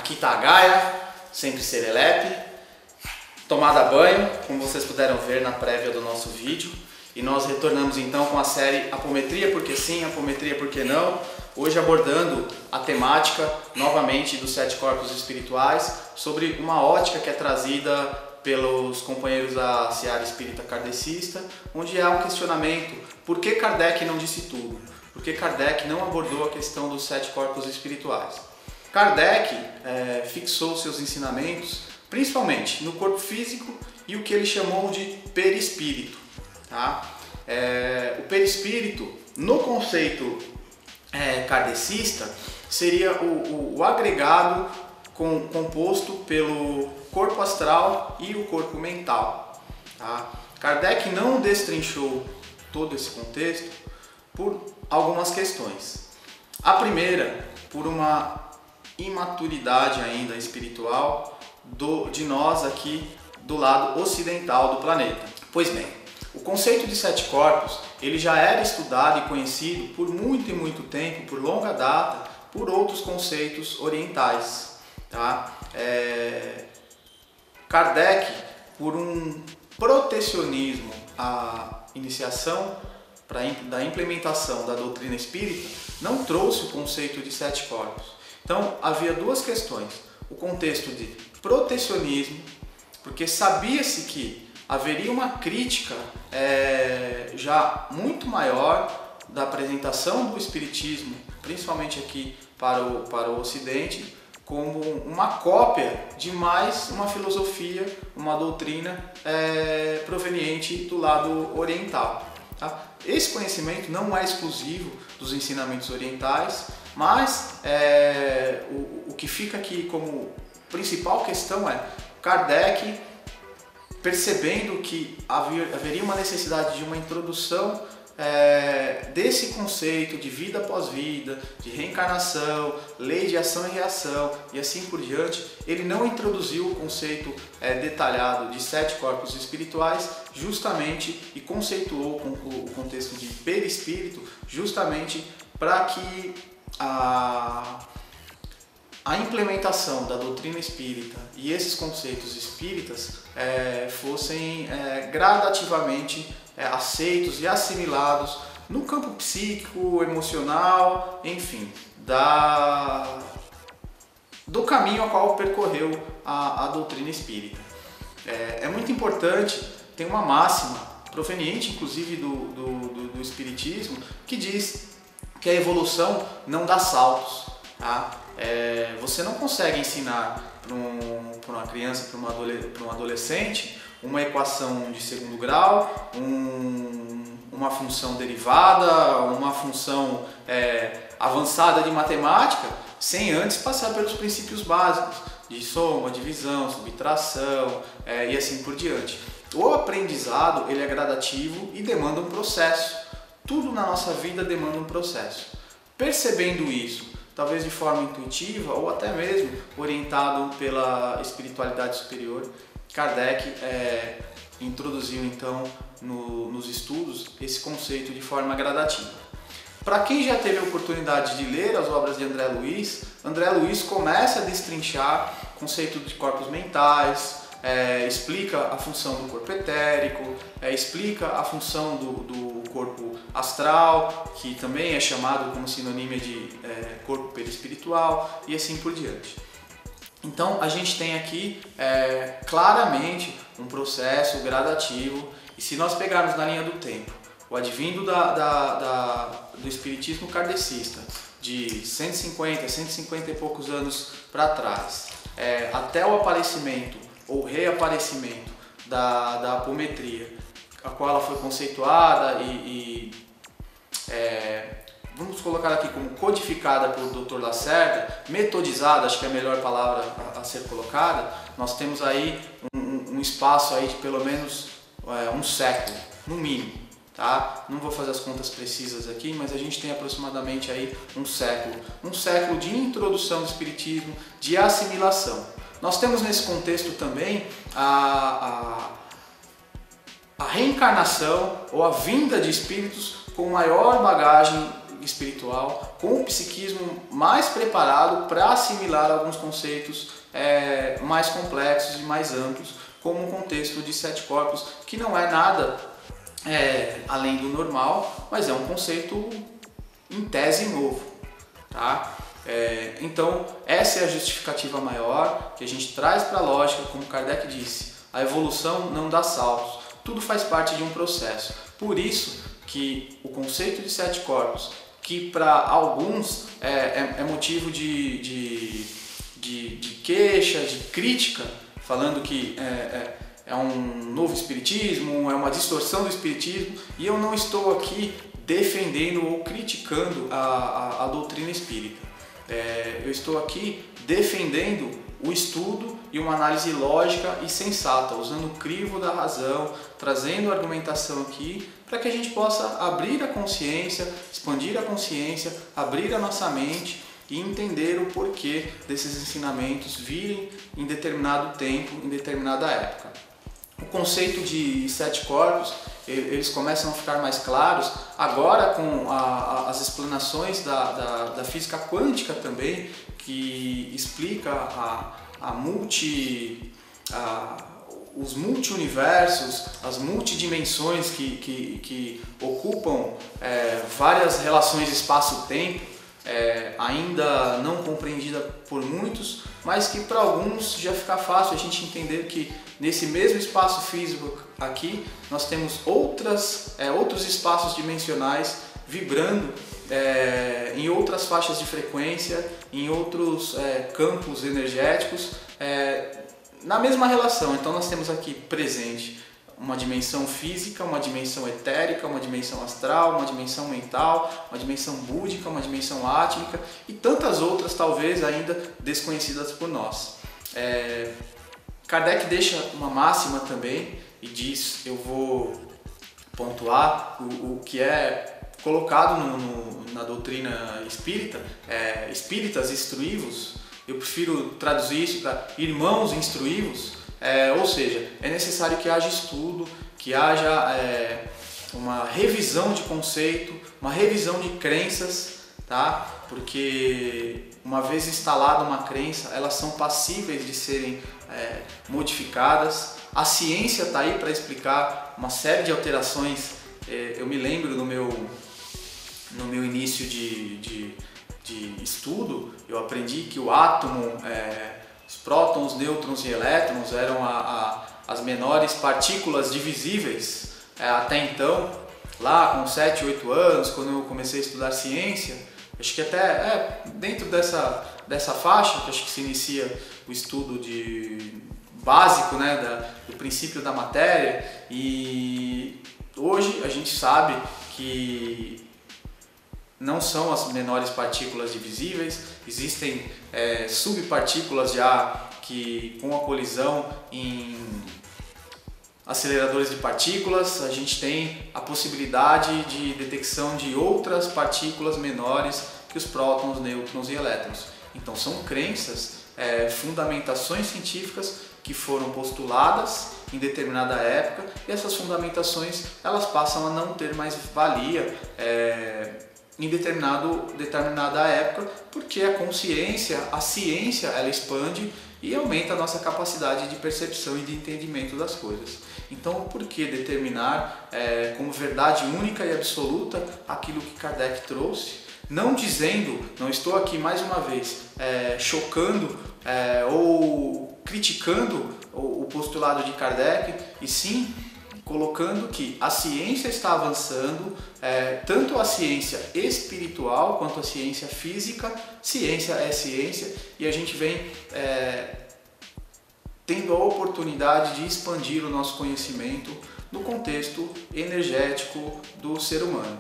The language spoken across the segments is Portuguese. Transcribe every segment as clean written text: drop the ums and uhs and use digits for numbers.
Aqui tá a Gaia, sempre serelepe, tomada banho, como vocês puderam ver na prévia do nosso vídeo. E nós retornamos então com a série Apometria porque sim, Apometria porque não. Hoje abordando a temática novamente dos 7 corpos espirituais, sobre uma ótica que é trazida pelos companheiros da Seara Espírita Kardecista, onde há um questionamento: por que Kardec não disse tudo? Por que Kardec não abordou a questão dos 7 corpos espirituais? Kardec fixou seus ensinamentos principalmente no corpo físico e o que ele chamou de perispírito. Tá? O perispírito, no conceito kardecista, seria o agregado composto pelo corpo astral e o corpo mental. Tá? Kardec não destrinchou todo esse contexto por algumas questões. A primeira, por uma imaturidade ainda espiritual de nós aqui do lado ocidental do planeta. Pois bem, o conceito de 7 corpos ele já era estudado e conhecido por muito e muito tempo, por longa data, por outros conceitos orientais. Tá? Kardec, por um protecionismo à iniciação da implementação da doutrina espírita, não trouxe o conceito de 7 corpos. Então havia duas questões: o contexto de protecionismo, porque sabia-se que haveria uma crítica já muito maior da apresentação do espiritismo, principalmente aqui para o Ocidente, como uma cópia de mais uma filosofia, uma doutrina proveniente do lado oriental. Tá? Esse conhecimento não é exclusivo dos ensinamentos orientais, mas o que fica aqui como principal questão é Kardec, percebendo que haveria uma necessidade de uma introdução desse conceito de vida após vida, de reencarnação, lei de ação e reação e assim por diante, ele não introduziu o conceito detalhado de 7 corpos espirituais, justamente, e conceituou com o contexto de perispírito, justamente para que a implementação da doutrina espírita e esses conceitos espíritas fossem gradativamente aceitos e assimilados no campo psíquico, emocional, enfim, do caminho a qual percorreu a doutrina espírita. É muito importante, tem uma máxima proveniente inclusive do espiritismo que diz que a evolução não dá saltos. Tá? Você não consegue ensinar para uma criança, para um adolescente, uma equação de segundo grau, uma função derivada, uma função avançada de matemática, sem antes passar pelos princípios básicos de soma, divisão, subtração e assim por diante. O aprendizado ele é gradativo e demanda um processo. Tudo na nossa vida demanda um processo. Percebendo isso, talvez de forma intuitiva ou até mesmo orientado pela espiritualidade superior, Kardec introduziu então nos estudos esse conceito de forma gradativa. Para quem já teve a oportunidade de ler as obras de André Luiz começa a destrinchar o conceito de corpos mentais, explica a função do corpo etérico, explica a função do corpo astral, que também é chamado como sinônimo de corpo perispiritual e assim por diante. Então a gente tem aqui claramente um processo gradativo, e se nós pegarmos na linha do tempo o advindo do espiritismo kardecista de 150 e poucos anos para trás, até o aparecimento ou reaparecimento da apometria, a qual ela foi conceituada vamos colocar aqui como codificada pelo Dr. Lacerda, metodizada, acho que é a melhor palavra a ser colocada. Nós temos aí um espaço aí de pelo menos um século, no mínimo. Tá? Não vou fazer as contas precisas aqui, mas a gente tem aproximadamente aí um século de introdução do espiritismo, de assimilação. Nós temos nesse contexto também a reencarnação ou a vinda de espíritos com maior bagagem espiritual, com o psiquismo mais preparado para assimilar alguns conceitos mais complexos e mais amplos, como um contexto de 7 corpos, que não é nada além do normal, mas é um conceito em tese novo, tá? Então essa é a justificativa maior que a gente traz para a lógica, como Kardec disse, a evolução não dá saltos, tudo faz parte de um processo. Por isso que o conceito de 7 corpos, que para alguns é motivo de queixa, de crítica, falando que é um novo espiritismo, é uma distorção do espiritismo, e eu não estou aqui defendendo ou criticando a doutrina espírita. Eu estou aqui defendendo o estudo e uma análise lógica e sensata, usando o crivo da razão, trazendo argumentação aqui, para que a gente possa abrir a consciência, expandir a consciência, abrir a nossa mente e entender o porquê desses ensinamentos virem em determinado tempo, em determinada época. O conceito de 7 corpos, eles começam a ficar mais claros agora com as explanações da física quântica também, que explica os multi-universos, as multidimensões que ocupam várias relações espaço-tempo, ainda não compreendida por muitos, mas que para alguns já fica fácil a gente entender que nesse mesmo espaço físico aqui nós temos outros espaços dimensionais vibrando em outras faixas de frequência, em outros campos energéticos, na mesma relação. Então nós temos aqui presente uma dimensão física, uma dimensão etérica, uma dimensão astral, uma dimensão mental, uma dimensão búdica, uma dimensão átmica e tantas outras talvez ainda desconhecidas por nós. Kardec deixa uma máxima também e diz, eu vou pontuar o que é colocado na doutrina espírita, espíritas instruí-vos. Eu prefiro traduzir isso para irmãos instruí-vos. Ou seja, é necessário que haja estudo, que haja uma revisão de conceito, uma revisão de crenças, tá? Porque uma vez instalada uma crença, elas são passíveis de serem modificadas. A ciência está aí para explicar uma série de alterações. Eu me lembro no meu início de estudo, eu aprendi que o átomo, os prótons, nêutrons e elétrons eram as menores partículas divisíveis até então, lá com 7, 8 anos, quando eu comecei a estudar ciência. Acho que até dentro dessa faixa, que acho que se inicia o estudo básico, né, do princípio da matéria, e hoje a gente sabe que não são as menores partículas divisíveis, existem subpartículas já que com a colisão em aceleradores de partículas, a gente tem a possibilidade de detecção de outras partículas menores que os prótons, nêutrons e elétrons. Então são crenças, fundamentações científicas que foram postuladas em determinada época, e essas fundamentações elas passam a não ter mais valia em determinada época, porque a ciência ela expande e aumenta a nossa capacidade de percepção e de entendimento das coisas. Então, por que determinar como verdade única e absoluta aquilo que Kardec trouxe? Não estou aqui mais uma vez chocando ou criticando o postulado de Kardec, e sim colocando que a ciência está avançando, tanto a ciência espiritual quanto a ciência física. Ciência é ciência, e a gente vem tendo a oportunidade de expandir o nosso conhecimento no contexto energético do ser humano.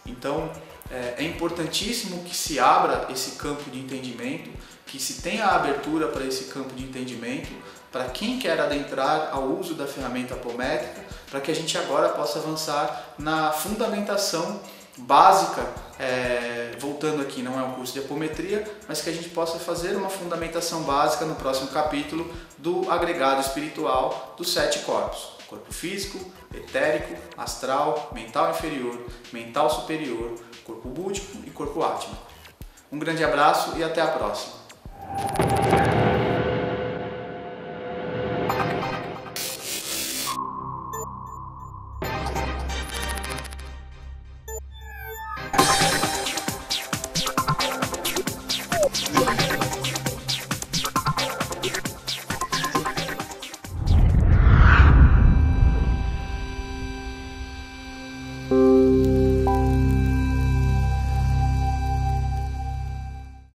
Então é importantíssimo que se abra esse campo de entendimento, que se tenha a abertura para esse campo de entendimento, para quem quer adentrar ao uso da ferramenta apométrica, para que a gente agora possa avançar na fundamentação básica, voltando aqui, não é um curso de apometria, mas que a gente possa fazer uma fundamentação básica no próximo capítulo do agregado espiritual dos 7 corpos: corpo físico, etérico, astral, mental inferior, mental superior, corpo búdico e corpo átmico. Um grande abraço e até a próxima!